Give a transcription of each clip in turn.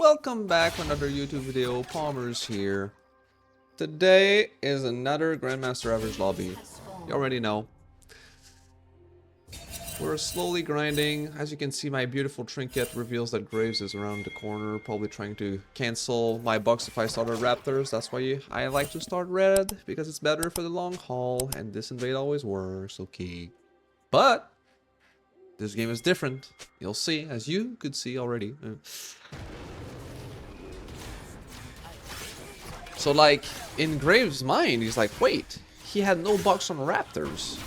welcome back to another YouTube video. Pomerzz here. Today is another Grandmaster Average lobby. You already know. We're slowly grinding. As you can see, my beautiful trinket reveals that Graves is around the corner, probably trying to cancel my bucks if I started Raptors. That's why I like to start red, because it's better for the long haul, and this invade always works, okay. But this game is different. You'll see, as you could see already. So, like, in Graves' mind, he's like, wait, he had no bucks on Raptors.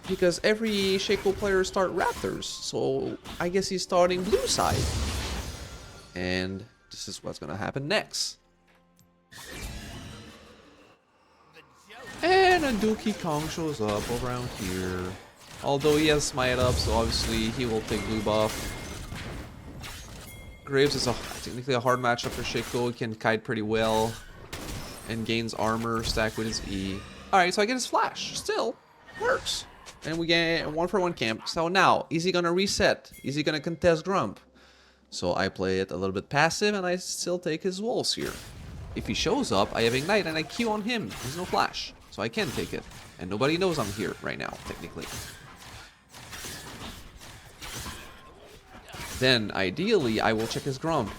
Because every Shaco player start Raptors. So, I guess he's starting blue side. And this is what's gonna happen next. And a Dookie Kong shows up around here. Although he has Smite up, so obviously he will take blue buff. Graves is technically a hard matchup for Shaco. He can kite pretty well. And gains armor stacked with his E. Alright, so I get his flash. Still, works. And we get a 1-for-1 camp. So now, is he gonna reset? Is he gonna contest Grump? So I play it a little bit passive and I still take his wolves here. If he shows up, I have Ignite and I Q on him. There's no flash. So I can take it. And nobody knows I'm here right now, technically. Then, ideally, I will check his Grump.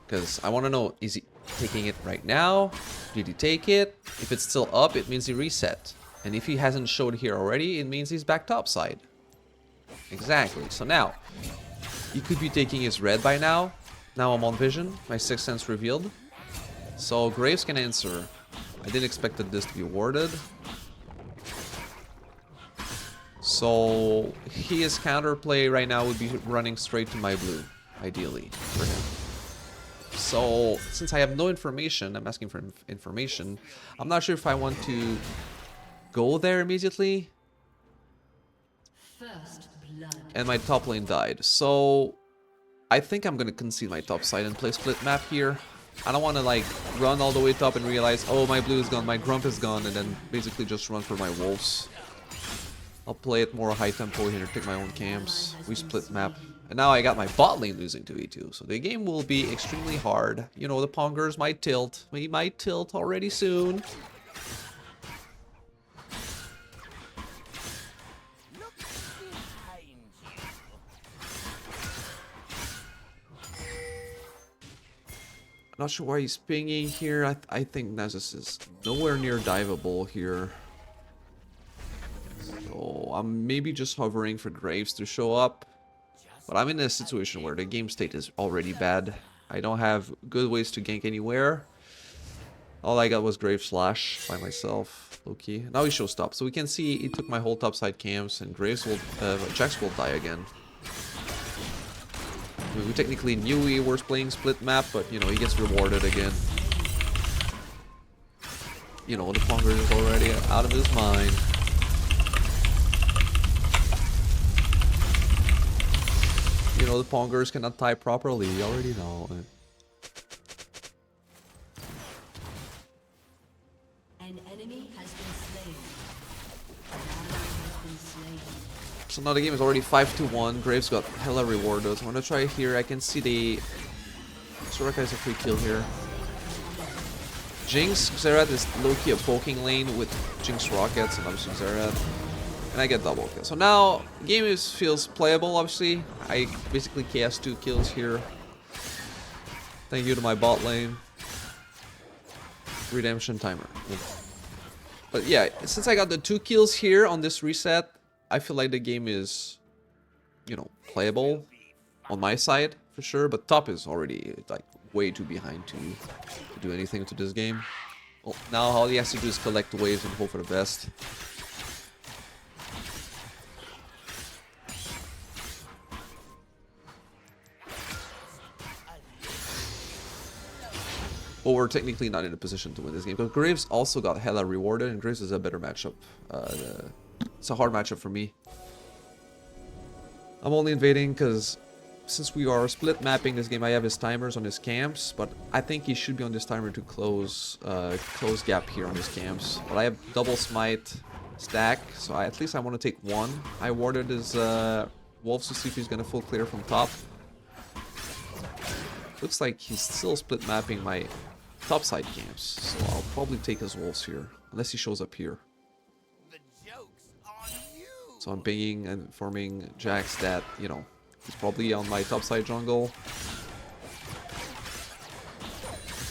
Because I want to know, is he taking it right now? Did he take it? If it's still up, it means he reset. And if he hasn't showed here already, it means he's back topside. Exactly. So now, he could be taking his red by now. Now I'm on vision. My sixth sense revealed. So Graves can answer. I didn't expect this to be warded. So his counterplay right now would be running straight to my blue, ideally, for him. So since I have no information, I'm asking for information. I'm not sure if I want to go there immediately. First blood. And my top lane died. So I think I'm gonna concede my top side and play split map here. I don't want to like run all the way top and realize, oh, my blue is gone, my Grump is gone, and then basically just run for my wolves. I'll play it more high tempo here, take my own camps. We split map. And now I got my bot lane losing to E2. So the game will be extremely hard. You know, the Pongers might tilt. We might tilt already soon. Not sure why he's pinging here. I think Nasus is nowhere near diveable here. So I'm maybe just hovering for Graves to show up. But I'm in a situation where the game state is already bad. I don't have good ways to gank anywhere. All I got was Graves slash by myself. Okay. Now he shows top. So we can see he took my whole topside camps and Graves will Jax will die again. I mean, we technically knew he was playing split map, but you know, he gets rewarded again. You know, the Ponger is already out of his mind. You know, the Pongers cannot type properly, you already know. An enemy has been slain. An ally has been slain. So now the game is already 5-1. Graves got hella rewarded. So I'm gonna try here. I can see the Soraka has a free kill here. Jinx, Xerath is low-key a poking lane with Jinx rockets and obviously Xerath. And I get double kill. So now the game feels playable, obviously. I basically cast 2 kills here. Thank you to my bot lane. Redemption timer. But yeah, since I got the 2 kills here on this reset, I feel like the game is, you know, playable on my side for sure. But top is already like way too behind to do anything to this game. Well, now all he has to do is collect waves and hope for the best. But we're technically not in a position to win this game. Because Graves also got hella rewarded, and Graves is a better matchup. It's a hard matchup for me. I'm only invading because since we are split mapping this game, I have his timers on his camps. But I think he should be on this timer to close gap here on his camps. But I have double smite stack, so at least I want to take one. I warded his wolves to see if he's going to full clear from top. looks like he's still split mapping my topside camps, so I'll probably take his wolves here, unless he shows up here. So I'm pinging and informing Jax that, you know, he's probably on my topside jungle.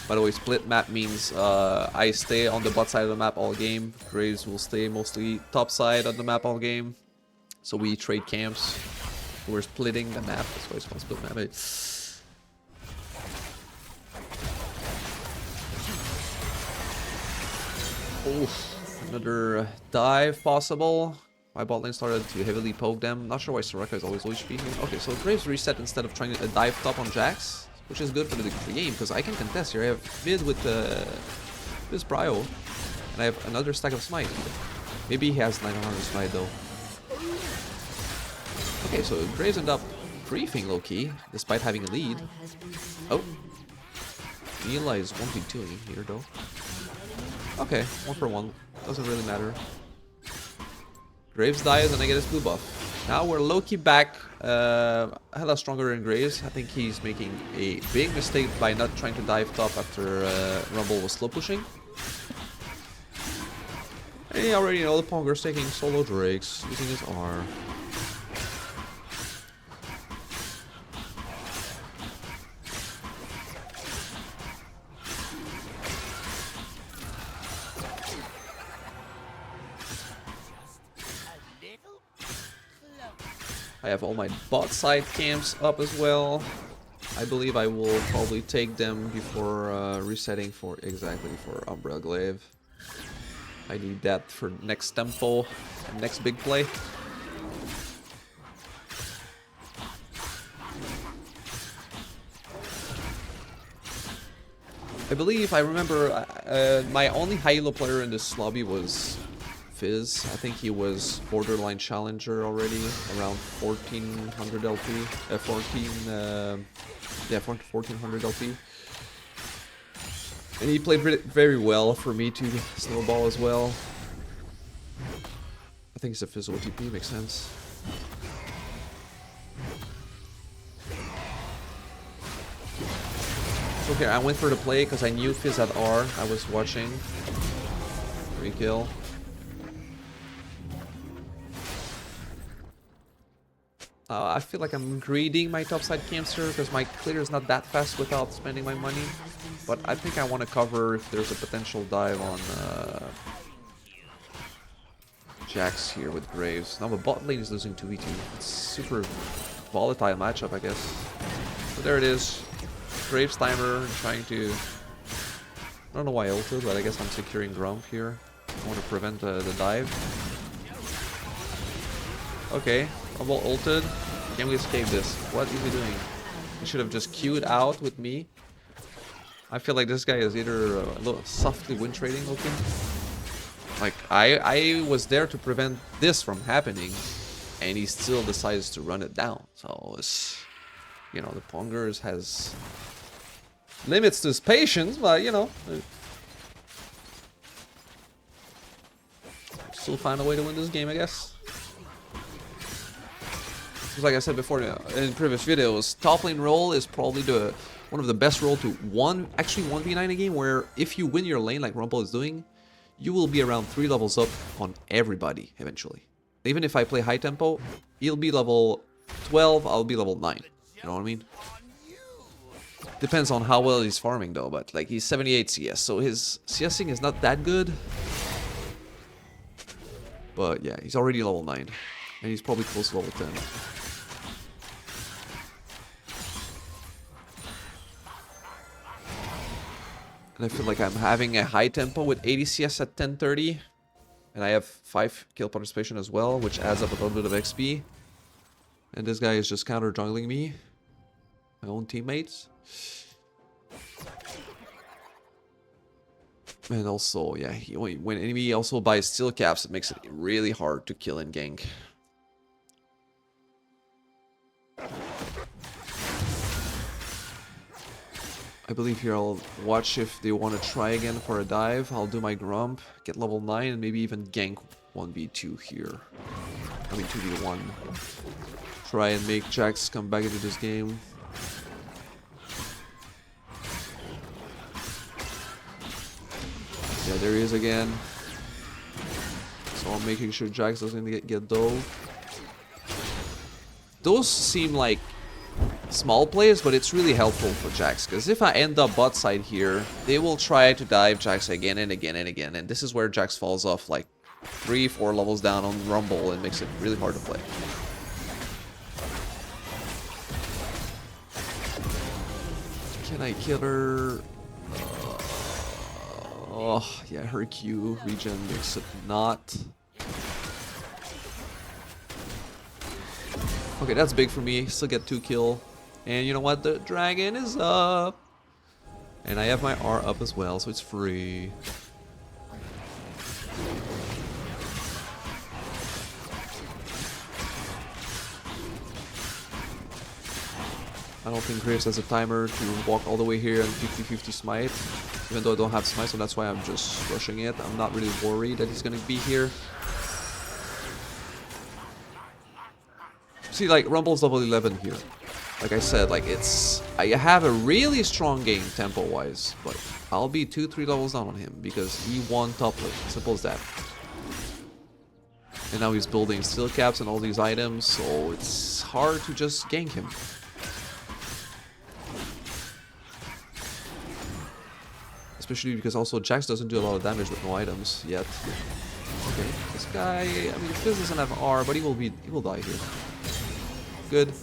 By the way, split map means I stay on the bot side of the map all game. Graves will stay mostly top side of the map all game. So we trade camps. We're splitting the map. That's why it's called split map. Oh, another dive possible. My bot lane started to heavily poke them. Not sure why Soraka is always HP here. Okay, so Graves reset instead of trying to dive top on Jax, which is good for the game, because I can contest here. I have mid with this Bryo, and I have another stack of smite. Maybe he has 900 smite though. Okay, so Graves end up briefing low-key, despite having a lead. Oh. Mila is 1v2ing here though. Okay, 1 for 1. Doesn't really matter. Graves dies and I get his blue buff. Now we're low-key back, hella stronger than Graves. I think he's making a big mistake by not trying to dive top after Rumble was slow pushing. And you already know the Pomerzz taking solo Drakes, using his R. I have all my bot side camps up as well. I believe I will probably take them before resetting for Umbra Glaive. I need that for next tempo, next big play. I believe, I remember, my only high elo player in this lobby was Fizz. I think he was borderline challenger already, around 1400 LP. 1400 LP. And he played very well for me to snowball as well. I think it's a Fizz OTP, makes sense. Okay, I went for the play because I knew Fizz had R. I was watching. Free kill. I feel like I'm greeding my topside camps because my clear is not that fast without spending my money. But I think I want to cover if there's a potential dive on Jax here with Graves. Now the bot lane is losing 2v2. It's super volatile matchup, I guess. So there it is. Graves timer trying to... I don't know why I ulted, but I guess I'm securing Grump here. I want to prevent the dive. Okay, Rumble ulted. Can we escape this? What is he doing? He should have just queued out with me. I feel like this guy is either a little softly win trading looking. Like, I was there to prevent this from happening, and he still decides to run it down. So, it's, you know, the Pomerzz has limits to his patience, but, you know, still find a way to win this game, I guess. Because like I said before in previous videos, top lane role is probably one of the best role to actually 1v9 a game, where if you win your lane like Rumble is doing, you will be around 3 levels up on everybody eventually. Even if I play high tempo, he'll be level 12, I'll be level 9. You know what I mean? Depends on how well he's farming though, but like he's 78 CS, so his CSing is not that good. But yeah, he's already level 9, and he's probably close to level 10. And I feel like I'm having a high tempo with 80 CS at 1030. And I have 5 kill participation as well, which adds up a little bit of XP. And this guy is just counter jungling me. My own teammates. And also, yeah, when enemy also buys steel caps, it makes it really hard to kill and gank. I believe here I'll watch if they want to try again for a dive. I'll do my Grump, get level 9, and maybe even gank 1v2 here. I mean 2v1. Try and make Jax come back into this game. there he is again. So I'm making sure Jax doesn't get dove. Those seem like small plays, but it's really helpful for Jax, because if I end up bot side here, they will try to dive Jax again and again and again, and this is where Jax falls off like 3-4 levels down on Rumble and makes it really hard to play. Can I kill her? Oh, yeah, her Q regen makes it not. Okay, that's big for me. Still get 2 kill. And you know what? The dragon is up. And I have my R up as well, so it's free. I don't think Graves has a timer to walk all the way here and 50-50 smite. Even though I don't have smite, so that's why I'm just rushing it. I'm not really worried that he's gonna be here. See, like, Rumble's level 11 here. Like I said, like, I have a really strong game tempo-wise, but I'll be 2-3 levels down on him because he won top lane. Simple as that. And now he's building steel caps and all these items, so it's hard to just gank him. Especially because also Jax doesn't do a lot of damage with no items yet. Okay, this guy, I mean, Fizz doesn't have R, but he will die here. Good.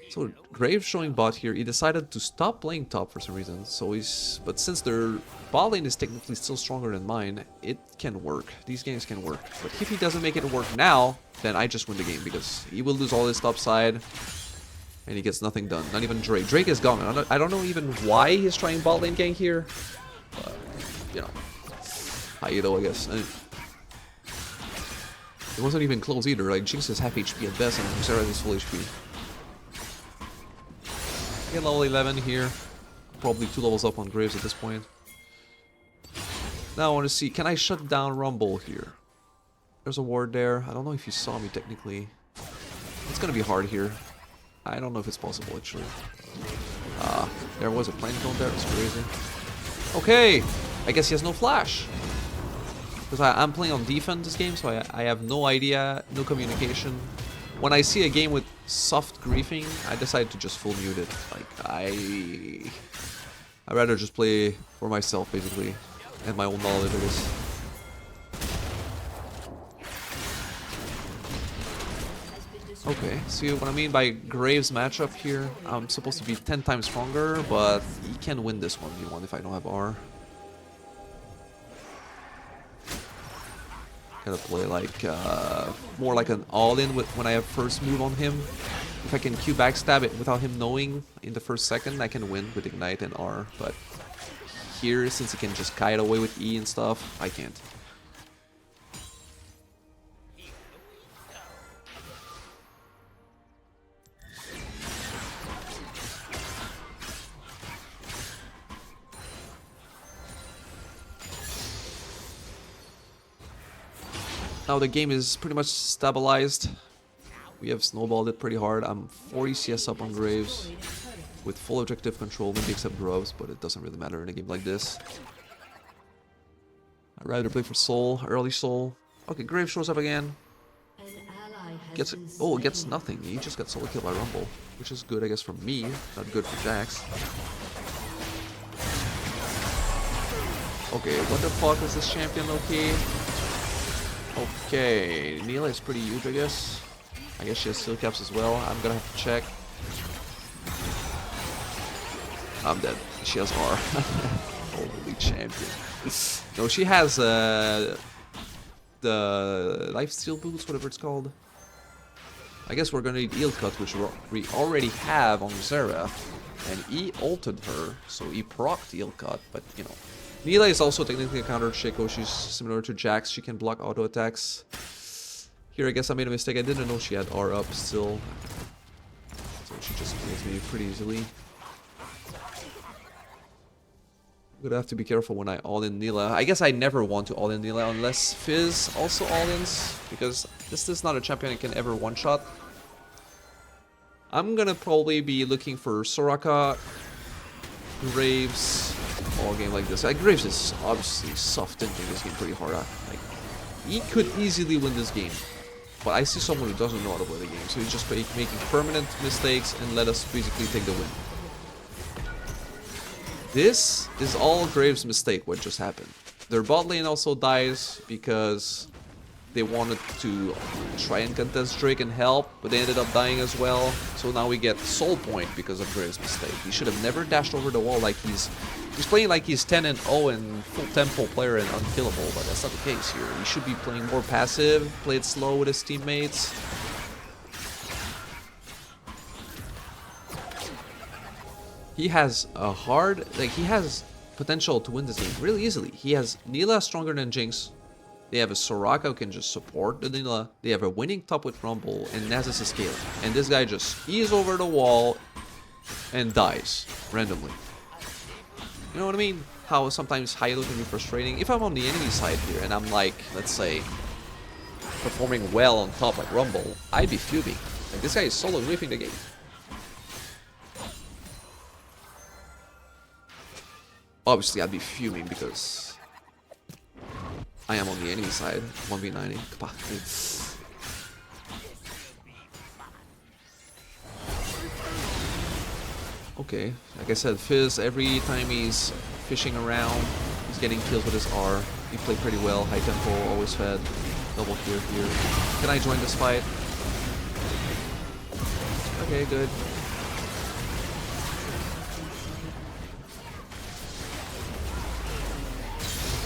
So Graves showing bot here. He decided to stop playing top for some reason. So but since their bot lane is technically still stronger than mine, it can work. These games can work. But if he doesn't make it work now, then I just win the game because he will lose all his top side. And he gets nothing done. Not even Drake. Drake is gone. I don't know even why he's trying bot lane gank here. But, you know. Aido, I guess. It wasn't even close either. Like, Jinx is half HP at best, and Sarah is full HP. Get level 11 here. Probably 2 levels up on Graves at this point. Now I want to see, can I shut down Rumble here? There's a ward there. I don't know if you saw me technically. It's gonna be hard here. I don't know if it's possible, actually. There was a plane cone there. It's crazy. Okay! I guess he has no flash. Because I'm playing on defense this game, so I have no idea, no communication. When I see a game with soft griefing, I decide to just full mute it. Like, I'd rather just play for myself, basically. And my own knowledge of this. Okay, see what I mean by Graves matchup here? I'm supposed to be 10 times stronger, but he can win this 1v1 if I don't have R. Gotta play like, more like an all-in when I have first move on him. If I can Q backstab it without him knowing in the first second, I can win with Ignite and R. But here, since he can just kite away with E and stuff, I can't. Now the game is pretty much stabilized. We have snowballed it pretty hard. I'm 40 CS up on Graves with full objective control, maybe except Groves, but it doesn't really matter in a game like this. I'd rather play for Soul, early Soul. Okay, Graves shows up again. Gets nothing. He just got solo killed by Rumble, which is good, I guess, for me. Not good for Jax. Okay, what the fuck is this champion, okay? Okay, Neela is pretty huge, I guess. I guess she has steel caps as well. I'm gonna have to check. I'm dead. She has R. Holy champion. No, she has the lifesteal boots, whatever it's called. I guess we're gonna need eel cut, which we already have on Xerath. And he ulted her, so he procced eel cut, but you know. Neela is also technically a counter Shaco. She's similar to Jax. She can block auto attacks. Here, I guess I made a mistake. I didn't know she had R up still. So she just kills me pretty easily. I'm gonna have to be careful when I all-in Neela. I guess I never want to all-in Neela unless Fizz also all-ins, because this is not a champion that can ever one-shot. I'm gonna probably be looking for Soraka, Graves, all game like this. Like, Graves is obviously soft entering this game pretty hard. Like, he could easily win this game. But I see someone who doesn't know how to play the game. So he's just making permanent mistakes and let us basically take the win. This is all Graves' mistake, what just happened. Their bot lane also dies because they wanted to try and contest Drake and help, but they ended up dying as well. So now we get soul point because of Graves' mistake. He should have never dashed over the wall like he's playing like he's 10-0 and full tempo player and unkillable, but that's not the case here. He should be playing more passive, play it slow with his teammates. He has a hard, like, he has potential to win this game really easily. He has Nilah stronger than Jinx. They have a Soraka who can just support the Nilah. They have a winning top with Rumble, and Nasus is scaling. And this guy just ease over the wall and dies randomly. You know what I mean? How sometimes high elo can be frustrating. If I'm on the enemy side here and I'm like, let's say, performing well on top like Rumble, I'd be fuming. Like, this guy is solo ripping the game. Obviously, I'd be fuming because I am on the enemy side. 1v90. Okay, like I said, Fizz, every time he's fishing around, he's getting kills with his R. He played pretty well. High tempo, always fed. Double clear here. Can I join this fight? Okay, good.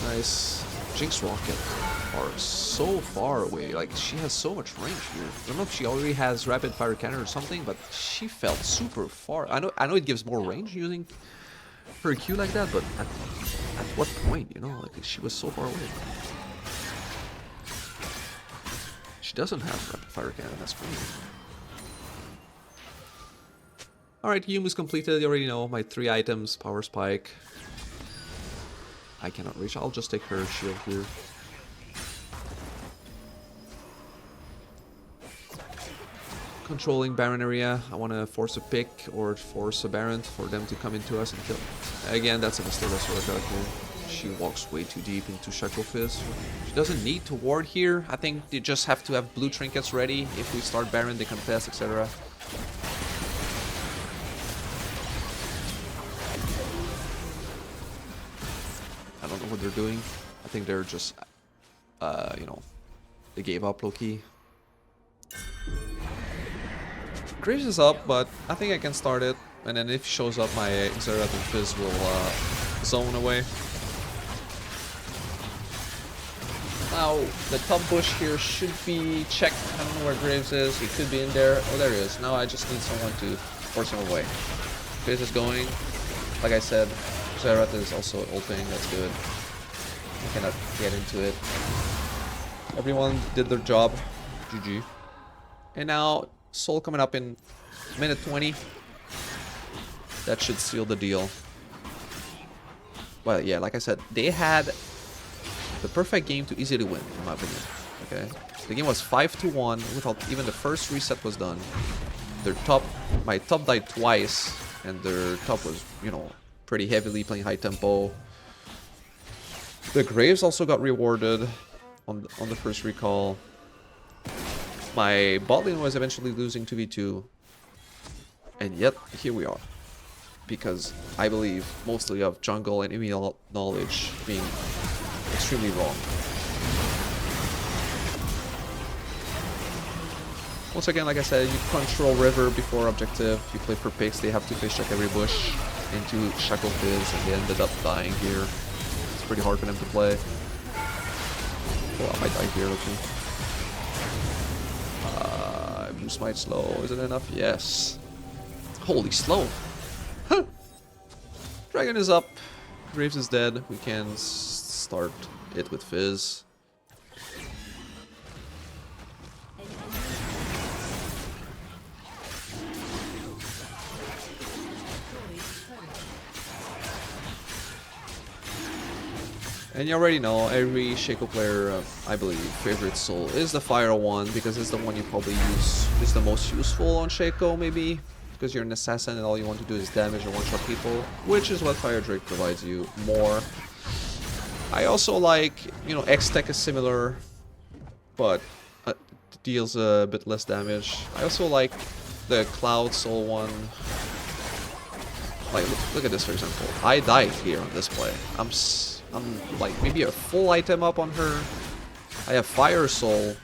Nice. Jinx Rocket are so far away. Like, she has so much range here. I don't know if she already has rapid fire cannon or something, but she felt super far. I know it gives more range using her Q like that, but at what point, you know? Like, she was so far away. She doesn't have rapid fire cannon. That's crazy. Alright, Hume is completed. You already know my 3 items. Power Spike. I cannot reach. I'll just take her shield here. Controlling Baron area. I want to force a pick or force a Baron for them to come into us and kill. Again, that's a mistake. That's what I got here. She walks way too deep into Shaco Fizz. She doesn't need to ward here. I think they just have to have blue trinkets ready. If we start Baron, they contest, etc. I don't know what they're doing. I think they're just, you know, they gave up low-key. Graves is up, but I think I can start it. And then if he shows up, my Xerath and Fizz will zone away. Now, the top bush here should be checked. I don't know where Graves is. He could be in there. Oh, there he is. Now I just need someone to force him away. Fizz is going. Like I said, Xerath is also ulting, that's good. I cannot get into it. Everyone did their job. GG. And now, Soul coming up in minute 20. That should seal the deal. Well, yeah, like I said, they had the perfect game to easily win, in my opinion. Okay? The game was 5-1 without even the first reset was done. My top died twice, and their top was, you know, pretty heavily playing high tempo. The Graves also got rewarded on the first recall. My bot lane was eventually losing 2v2. And yet, here we are. Because I believe mostly of jungle and enemy knowledge being extremely wrong. Once again, like I said, you control river before objective. You play for picks, they have to fish check every bush into Shaco Fizz, and they ended up dying here. It's pretty hard for them to play. Oh, I might die here, okay. Blue Smite slow, is it enough? Yes. Holy slow. Huh. Dragon is up. Graves is dead. We can start it with Fizz. And you already know, every Shaco player, I believe, favorite soul is the Fire one, because it's the one you probably use, is the most useful on Shaco, maybe. because you're an assassin and all you want to do is damage and one-shot people, which is what Fire Drake provides you more. I also like, you know, X-Tech is similar, but deals a bit less damage. I also like the Cloud Soul one. Like, look at this, for example. I died here on this play. I'm like maybe a full item up on her. I have Fire Soul.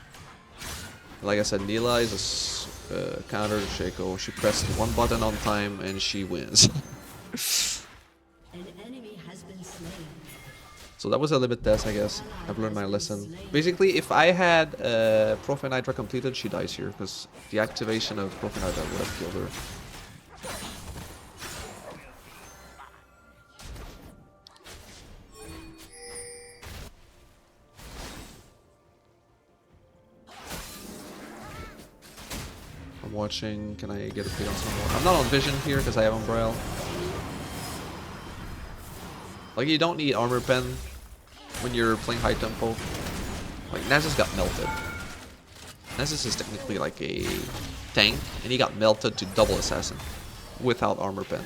Like I said, Neela is a counter to Shaco. She pressed one button on time and she wins. An enemy has been slain. So that was a limit test, I guess. I've learned my lesson. Basically, if I had Prophet Hydra completed, she dies here, because the activation of Prophet Hydra would have killed her. I'm watching. Can I get a feed on some more? I'm not on vision here because I have Umbrella. Like, you don't need armor pen when you're playing high tempo. Like, Nasus got melted. Nasus is technically like a tank, and he got melted to double assassin without armor pen.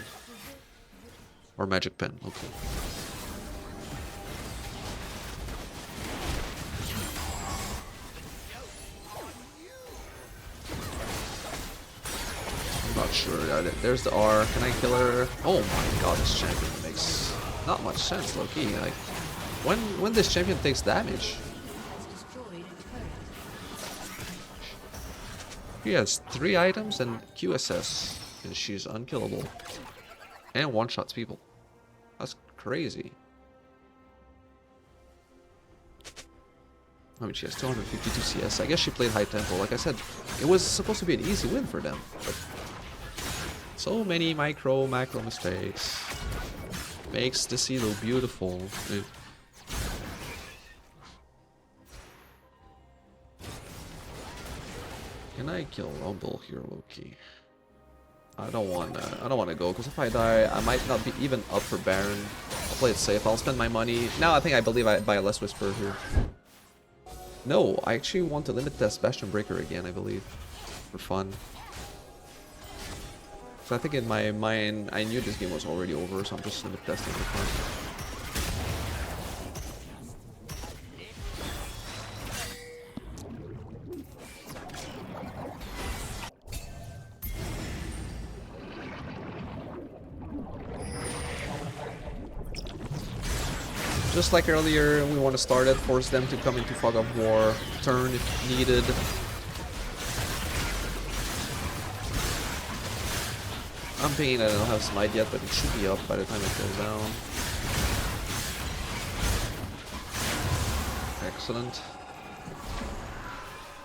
Or magic pen, okay. I'm not sure. There's the R. Can I kill her? Oh my god, this champion makes not much sense, low-key. Like, when this champion takes damage, he has 3 items and QSS, and she's unkillable. And one-shots people. That's crazy. I mean, she has 252 CS. I guess she played high tempo. Like I said, it was supposed to be an easy win for them. But so many macro mistakes. Makes the Elo beautiful. Can I kill Rumble here, Loki? I don't wanna go, because if I die, I might not be even up for Baron. I'll play it safe. I'll spend my money. Now I believe I buy a Less Whisper here. No, I actually want to limit test Bastion Breaker again, I believe. For fun. So I think in my mind, I knew this game was already over, so I'm just limit testing for fun. Just like earlier, we want to start it, force them to come into Fog of War, turn if needed. I'm thinking I don't have Smite yet, but it should be up by the time it goes down. Excellent.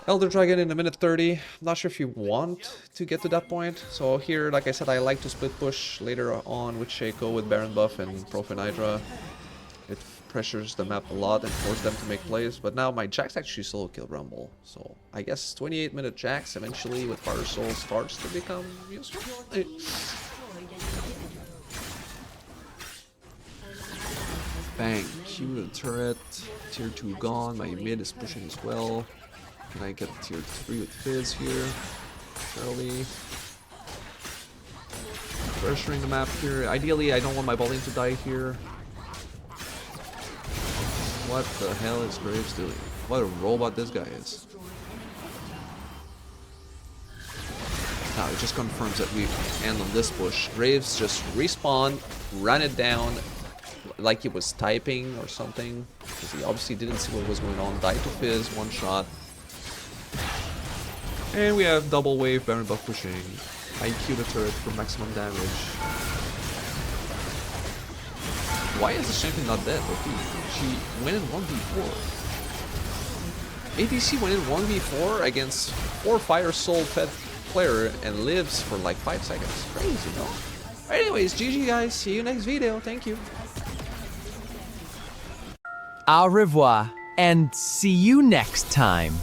Elder Dragon in a minute 30. I'm not sure if you want to get to that point. So here, like I said, I like to split push later on with Shaco, with Baron buff and Prophet Hydra. It pressures the map a lot and forces them to make plays, but now my Jax actually solo kill Rumble, so I guess 28-minute Jax eventually with Fire Soul starts to become useful. Bang, Q the turret, tier 2 gone, my mid is pushing as well. Can I get tier 3 with Fizz here? Early. Pressuring the map here. Ideally, I don't want my bot lane to die here. What the hell is Graves doing? What a robot this guy is. Now it just confirms that we end on this push. Graves just respawned, ran it down like he was typing or something, because he obviously didn't see what was going on. Died to Fizz, one shot. And we have double wave Baron buff pushing. IQ the turret for maximum damage. Why is the champion not dead? Okay, she went in 1v4. ADC went in 1v4 against 4 Fire Soul fed player and lives for like 5 seconds. Crazy, no? Anyways, GG guys. See you next video. Thank you. Au revoir, and see you next time.